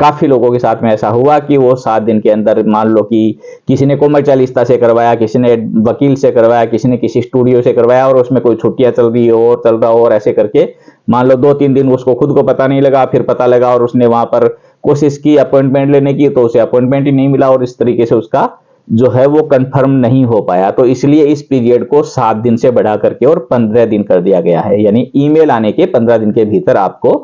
काफी लोगों के साथ में ऐसा हुआ कि वो 7 दिन के अंदर, मान लो कि किसी ने कोमलचालिस्ता से करवाया, किसी ने वकील से करवाया, किसी ने किसी स्टूडियो से करवाया, और उसमें कोई छुट्टियां चल रही हो और चल रहा हो, और ऐसे करके मान लो 2-3 दिन उसको खुद को पता नहीं लगा, फिर पता लगा और उसने वहां पर कोशिश की अपॉइंटमेंट लेने की, तो उसे अपॉइंटमेंट ही नहीं मिला, और इस तरीके से उसका जो है वो कंफर्म नहीं हो पाया। तो इसलिए इस पीरियड को 7 दिन से बढ़ा करके और 15 दिन कर दिया गया है, यानी ईमेल आने के 15 दिन के भीतर आपको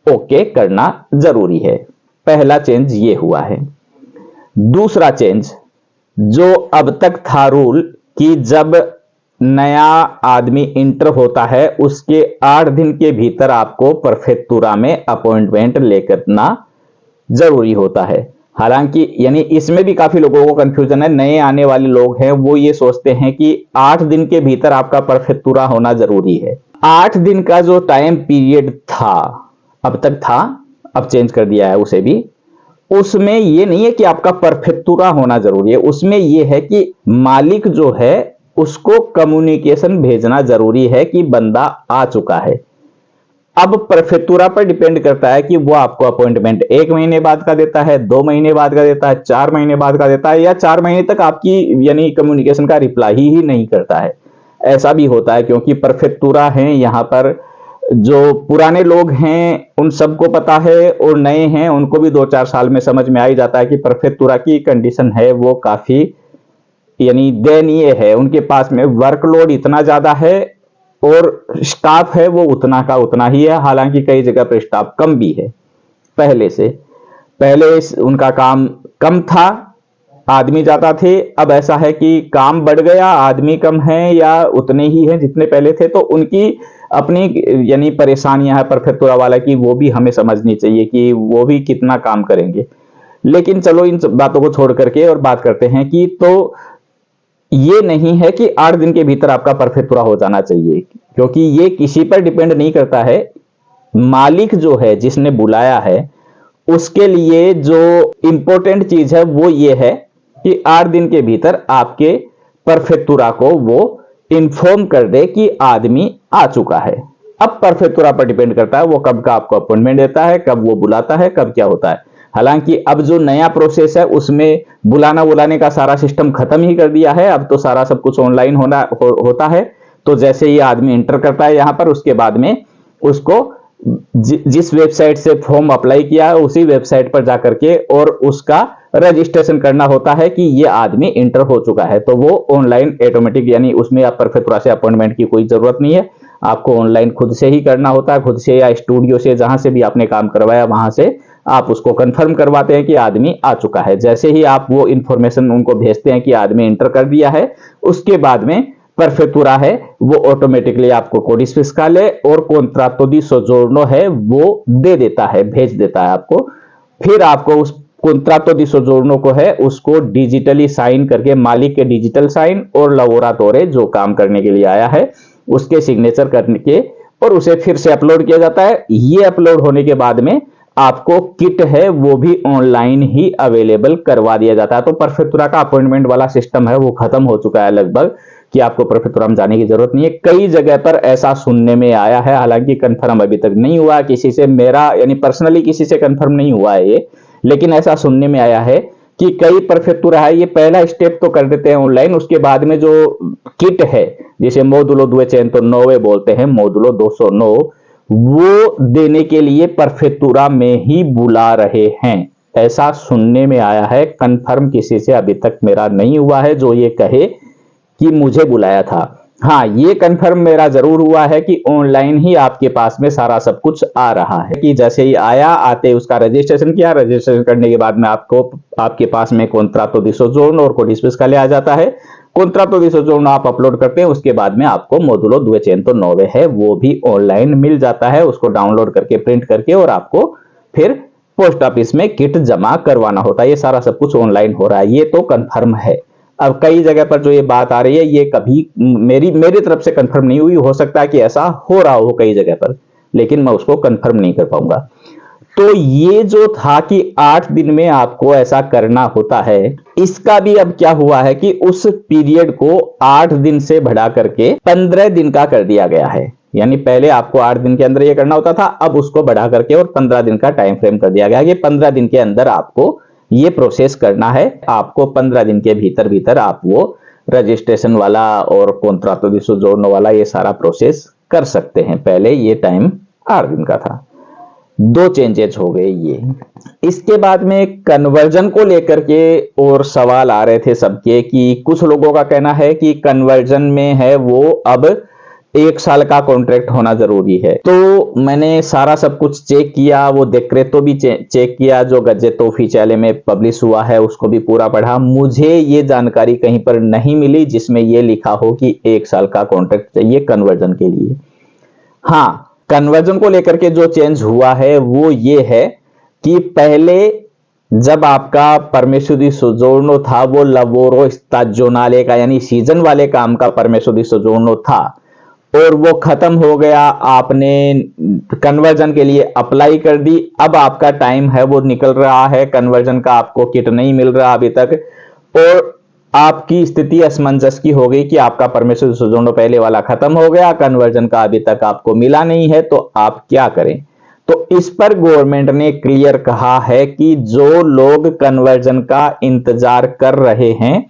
ओके करना जरूरी है। पहला चेंज ये हुआ है। दूसरा चेंज जो अब तक था रूल कि जब नया आदमी इंटर होता है उसके 8 दिन के भीतर आपको प्रेफेक्टुरा में अपॉइंटमेंट लेकर ना जरूरी होता है। हालांकि यानी इसमें भी काफी लोगों को कंफ्यूजन है। नए आने वाले लोग हैं वो ये सोचते हैं कि 8 दिन के भीतर आपका प्रेफेक्टुरा होना जरूरी है। 8 दिन का जो टाइम पीरियड था, अब तक था, अब चेंज कर दिया है उसे भी, उसमें ये नहीं है कि आपका प्रेफेक्टुरा होना जरूरी है, उसमें ये है कि मालिक जो है उसको कम्युनिकेशन भेजना जरूरी है कि बंदा आ चुका है। अब प्रेफेक्टुरा पर डिपेंड करता है कि वो आपको अपॉइंटमेंट 1 महीने बाद का देता है, 2 महीने बाद का देता है, 4 महीने बाद का देता है, या 4 महीने तक आपकी यानी कम्युनिकेशन का रिप्लाई ही नहीं करता है। ऐसा भी होता है क्योंकि प्रेफेक्टुरा है यहाँ पर, जो पुराने लोग हैं उन सबको पता है, और नए हैं उनको भी 2-4 साल में समझ में आ ही जाता है कि प्रेफेक्टुरा की कंडीशन है वो काफी यानी दयनीय है। उनके पास में वर्कलोड इतना ज्यादा है और स्टाफ है वो उतना का उतना ही है, हालांकि कई जगह पर स्टाफ कम भी है पहले से। पहले उनका काम कम था, आदमी ज्यादा थे, अब ऐसा है कि काम बढ़ गया, आदमी कम है या उतने ही हैं जितने पहले थे, तो उनकी अपनी यानी परेशानियां है प्रेफेक्टुरा वाला की, वो भी हमें समझनी चाहिए कि वो भी कितना काम करेंगे। लेकिन चलो इन बातों को छोड़ करके और बात करते हैं कि तो ये नहीं है कि 8 दिन के भीतर आपका प्रेफेक्टुरा हो जाना चाहिए, क्योंकि ये किसी पर डिपेंड नहीं करता है। मालिक जो है जिसने बुलाया है उसके लिए जो इंपॉर्टेंट चीज है वो ये है कि 8 दिन के भीतर आपके प्रेफेक्टुरा को वो इन्फॉर्म कर दे कि आदमी आ चुका है। अब प्रेफेक्टुरा पर डिपेंड करता है वो कब का आपको अपॉइंटमेंट देता है, कब वो बुलाता है, कब क्या होता है। हालांकि अब जो नया प्रोसेस है उसमें बुलाने का सारा सिस्टम खत्म ही कर दिया है, अब तो सारा सब कुछ ऑनलाइन होता है। तो जैसे ही आदमी इंटर करता है यहाँ पर, उसके बाद में उसको जिस वेबसाइट से फॉर्म अप्लाई किया है उसी वेबसाइट पर जाकर के और उसका रजिस्ट्रेशन करना होता है कि ये आदमी इंटर हो चुका है। तो वो ऑनलाइन ऑटोमेटिक, यानी उसमें आप प्रेफेक्टुरा से अपॉइंटमेंट की कोई जरूरत नहीं है, आपको ऑनलाइन खुद से ही करना होता है, खुद से या स्टूडियो से जहां से भी आपने काम करवाया वहां से आप उसको कंफर्म करवाते हैं कि आदमी आ चुका है। जैसे ही आप वो इंफॉर्मेशन उनको भेजते हैं कि आदमी इंटर कर दिया है, उसके बाद में प्रेफेक्टुरा है वो ऑटोमेटिकली आपको कोडिस फिस्काले और कॉन्ट्रातो दी सोजोर्नो है वो दे देता है, भेज देता है आपको। फिर आपको उस कॉन्ट्रातो दी सोजोर्नो को है उसको डिजिटली साइन करके, मालिक के डिजिटल साइन और लवोरातोरे जो काम करने के लिए आया है उसके सिग्नेचर करने के, और उसे फिर से अपलोड किया जाता है। ये अपलोड होने के बाद में आपको किट है वो भी ऑनलाइन ही अवेलेबल करवा दिया जाता है। तो प्रेफेक्टुरा का अपॉइंटमेंट वाला सिस्टम है वो खत्म हो चुका है लगभग, कि आपको प्रेफेक्टुरा में जाने की जरूरत नहीं है। कई जगह पर ऐसा सुनने में आया है, हालांकि कंफर्म अभी तक नहीं हुआ किसी से, मेरा यानी पर्सनली किसी से कंफर्म नहीं हुआ है ये, लेकिन ऐसा सुनने में आया है कि कई प्रेफेक्टुरा है ये पहला स्टेप तो कर देते हैं ऑनलाइन, उसके बाद में जो किट है जिसे मोडुलो 209 बोलते हैं, मोडुलो 209, वो देने के लिए प्रेफेक्टुरा में ही बुला रहे हैं, ऐसा सुनने में आया है। कंफर्म किसी से अभी तक मेरा नहीं हुआ है जो ये कहे कि मुझे बुलाया था। हाँ, ये कंफर्म मेरा जरूर हुआ है कि ऑनलाइन ही आपके पास में सारा सब कुछ आ रहा है, कि जैसे ही आया आते उसका रजिस्ट्रेशन किया, रजिस्ट्रेशन करने के बाद में आपको आपके पास में कॉन्ट्रातो दी सोजोर्नो और कोडिस फिस्काले आ जाता है। कॉन्ट्रातो दी सोजोर्नो आप अपलोड करते हैं, उसके बाद में आपको मोडुलो 209 है वो भी ऑनलाइन मिल जाता है, उसको डाउनलोड करके प्रिंट करके और आपको फिर पोस्ट ऑफिस में किट जमा करवाना होता है। ये सारा सब कुछ ऑनलाइन हो रहा है, ये तो कंफर्म है। अब कई जगह पर जो ये बात आ रही है ये कभी मेरी तरफ से कंफर्म नहीं हुई, हो सकता है कि ऐसा हो रहा हो कई जगह पर, लेकिन मैं उसको कंफर्म नहीं कर पाऊंगा। तो ये जो था कि 8 दिन में आपको ऐसा करना होता है, इसका भी अब क्या हुआ है कि उस पीरियड को 8 दिन से बढ़ा करके 15 दिन का कर दिया गया है। यानी पहले आपको 8 दिन के अंदर ये करना होता था, अब उसको बढ़ा करके और 15 दिन का टाइम फ्रेम कर दिया गया है। ये 15 दिन के अंदर आपको ये प्रोसेस करना है। आपको 15 दिन के भीतर भीतर आप वो रजिस्ट्रेशन वाला और कॉन्ट्रातो दी सोजोर्नो वाला ये सारा प्रोसेस कर सकते हैं। पहले ये टाइम 8 दिन का था। 2 चेंजेस हो गए ये। इसके बाद में कन्वर्जन को लेकर के और सवाल आ रहे थे सबके कि कुछ लोगों का कहना है कि कन्वर्जन में है वो अब 1 साल का कॉन्ट्रैक्ट होना जरूरी है। तो मैंने सारा सब कुछ चेक किया, वो डेक्रेटो भी चेक किया जो गजेटो ऊफिशियले में पब्लिश हुआ है, उसको भी पूरा पढ़ा। मुझे ये जानकारी कहीं पर नहीं मिली जिसमें ये लिखा हो कि 1 साल का कॉन्ट्रैक्ट चाहिए कन्वर्जन के लिए। हाँ, कन्वर्जन को लेकर के जो चेंज हुआ है वो ये है कि पहले जब आपका परमेसो दी सोजोर्नो था वो लवोरो स्टाजोनाले का यानी सीजन वाले काम का परमेसो दी सोजोर्नो था और वो खत्म हो गया, आपने कन्वर्जन के लिए अप्लाई कर दी, अब आपका टाइम है वो निकल रहा है, कन्वर्जन का आपको किट नहीं मिल रहा अभी तक और आपकी स्थिति असमंजस की हो गई कि आपका परमेसो दी सोजोर्नो पहले वाला खत्म हो गया, कन्वर्जन का अभी तक आपको मिला नहीं है, तो आप क्या करें। तो इस पर गवर्नमेंट ने क्लियर कहा है कि जो लोग कन्वर्जन का इंतजार कर रहे हैं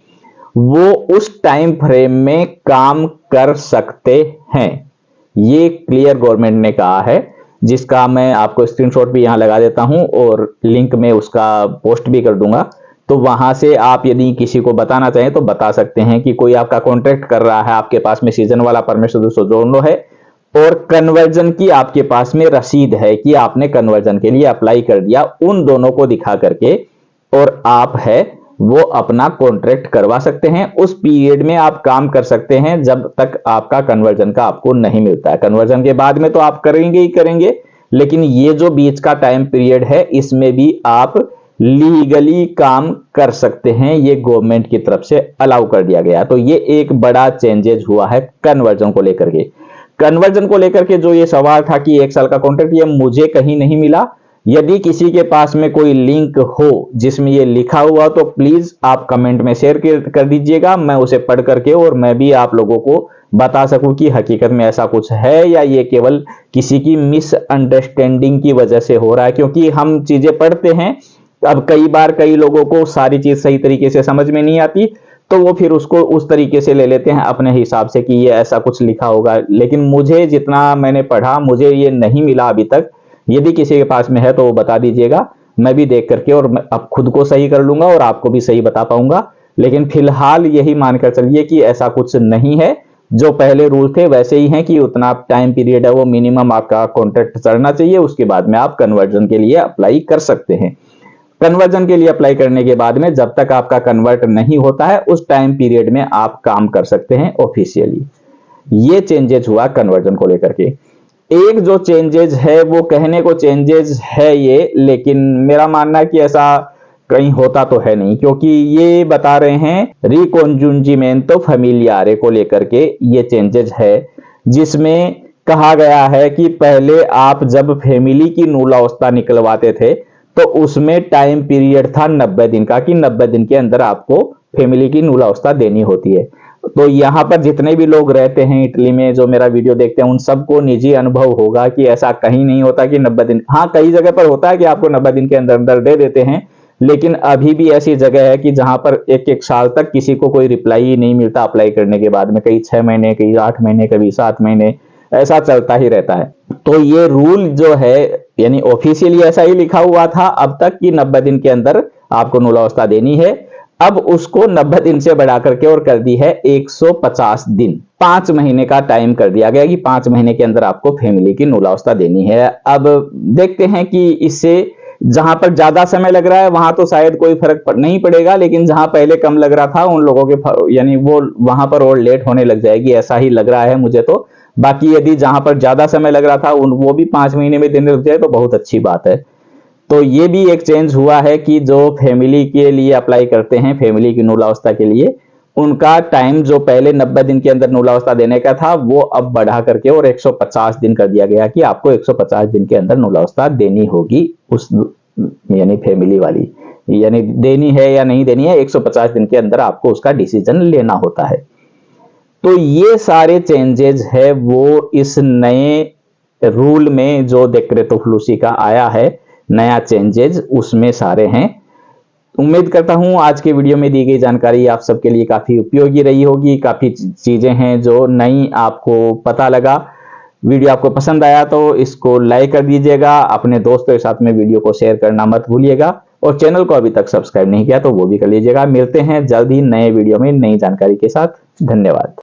वो उस टाइम फ्रेम में काम कर सकते हैं। ये क्लियर गवर्नमेंट ने कहा है, जिसका मैं आपको स्क्रीनशॉट भी यहां लगा देता हूं और लिंक में उसका पोस्ट भी कर दूंगा। तो वहां से आप यदि किसी को बताना चाहें तो बता सकते हैं कि कोई आपका कॉन्ट्रैक्ट कर रहा है, आपके पास में सीजन वाला परमेसो दी सोजोर्नो है और कन्वर्जन की आपके पास में रसीद है कि आपने कन्वर्जन के लिए अप्लाई कर दिया, उन दोनों को दिखा करके और आप है वो अपना कॉन्ट्रैक्ट करवा सकते हैं। उस पीरियड में आप काम कर सकते हैं जब तक आपका कन्वर्जन का आपको नहीं मिलता है। कन्वर्जन के बाद में तो आप करेंगे ही करेंगे, लेकिन ये जो बीच का टाइम पीरियड है इसमें भी आप लीगली काम कर सकते हैं। ये गवर्नमेंट की तरफ से अलाउ कर दिया गया। तो ये एक बड़ा चेंजेस हुआ है कन्वर्जन को लेकर के। कन्वर्जन को लेकर के जो ये सवाल था कि 1 साल का कॉन्ट्रैक्ट, ये मुझे कहीं नहीं मिला। यदि किसी के पास में कोई लिंक हो जिसमें ये लिखा हुआ तो प्लीज आप कमेंट में शेयर कर दीजिएगा, मैं उसे पढ़ करके और मैं भी आप लोगों को बता सकूं कि हकीकत में ऐसा कुछ है या ये केवल किसी की मिसअंडरस्टैंडिंग की वजह से हो रहा है। क्योंकि हम चीजें पढ़ते हैं, अब कई बार कई लोगों को सारी चीज सही तरीके से समझ में नहीं आती तो वो फिर उसको उस तरीके से ले लेते हैं अपने हिसाब से कि ये ऐसा कुछ लिखा होगा। लेकिन मुझे जितना मैंने पढ़ा मुझे ये नहीं मिला अभी तक। यदि किसी के पास में है तो वो बता दीजिएगा, मैं भी देख करके और अब खुद को सही कर लूंगा और आपको भी सही बता पाऊंगा। लेकिन फिलहाल यही मानकर चलिए कि ऐसा कुछ नहीं है, जो पहले रूल थे वैसे ही हैं कि उतना टाइम पीरियड है वो मिनिमम आपका कॉन्ट्रैक्ट चलना चाहिए, उसके बाद में आप कन्वर्जन के लिए अप्लाई कर सकते हैं। कन्वर्जन के लिए अप्लाई करने के बाद में जब तक आपका कन्वर्ट नहीं होता है उस टाइम पीरियड में आप काम कर सकते हैं ऑफिशियली। ये चेंजेस हुआ कन्वर्जन को लेकर के। एक जो चेंजेस है वो कहने को चेंजेस है ये, लेकिन मेरा मानना है कि ऐसा कहीं होता तो है नहीं, क्योंकि ये बता रहे हैं रिकॉन्जुंजीमेंटो फैमिलियारे को लेकर के ये चेंजेस है, जिसमें कहा गया है कि पहले आप जब फैमिली की नूलावस्था निकलवाते थे तो उसमें टाइम पीरियड था 90 दिन का, कि 90 दिन के अंदर आपको फैमिली की नूलावस्था देनी होती है। तो यहाँ पर जितने भी लोग रहते हैं इटली में जो मेरा वीडियो देखते हैं उन सबको निजी अनुभव होगा कि ऐसा कहीं नहीं होता कि 90 दिन, हाँ कई जगह पर होता है कि आपको 90 दिन के अंदर अंदर दे देते हैं, लेकिन अभी भी ऐसी जगह है कि जहां पर 1-1 साल तक किसी को कोई रिप्लाई ही नहीं मिलता अप्लाई करने के बाद में। कई 6 महीने, कई 8 महीने, कभी 7 महीने, ऐसा चलता ही रहता है। तो ये रूल जो है यानी ऑफिशियली ऐसा ही लिखा हुआ था अब तक कि 90 दिन के अंदर आपको नूलावस्था देनी है। अब उसको 90 दिन से बढ़ा करके और कर दी है 150 दिन, 5 महीने का टाइम कर दिया गया कि 5 महीने के अंदर आपको फैमिली की नूलावस्था देनी है। अब देखते हैं कि इससे जहां पर ज्यादा समय लग रहा है वहां तो शायद कोई फर्क नहीं पड़ेगा, लेकिन जहां पहले कम लग रहा था उन लोगों के यानी वो वहां पर और लेट होने लग जाएगी, ऐसा ही लग रहा है मुझे तो। बाकी यदि जहां पर ज्यादा समय लग रहा था वो भी 5 महीने में देने लग जाए तो बहुत अच्छी बात है। तो ये भी एक चेंज हुआ है कि जो फैमिली के लिए अप्लाई करते हैं, फैमिली की नूलावस्था के लिए, उनका टाइम जो पहले 90 दिन के अंदर नूलावस्था देने का था वो अब बढ़ा करके और 150 दिन कर दिया गया कि आपको 150 दिन के अंदर नूलावस्था देनी होगी उस यानी फैमिली वाली, यानी देनी है या नहीं देनी है 150 दिन के अंदर आपको उसका डिसीजन लेना होता है। तो ये सारे चेंजेस है वो इस नए रूल में जो डेक्रेटो फ्लूसी का आया है, नया चेंजेस उसमें सारे हैं। उम्मीद करता हूं आज के वीडियो में दी गई जानकारी आप सबके लिए काफी उपयोगी रही होगी। काफी चीजें हैं जो नई आपको पता लगा। वीडियो आपको पसंद आया तो इसको लाइक कर दीजिएगा, अपने दोस्तों के साथ में वीडियो को शेयर करना मत भूलिएगा, और चैनल को अभी तक सब्सक्राइब नहीं किया तो वो भी कर लीजिएगा। मिलते हैं जल्द ही नए वीडियो में नई जानकारी के साथ। धन्यवाद।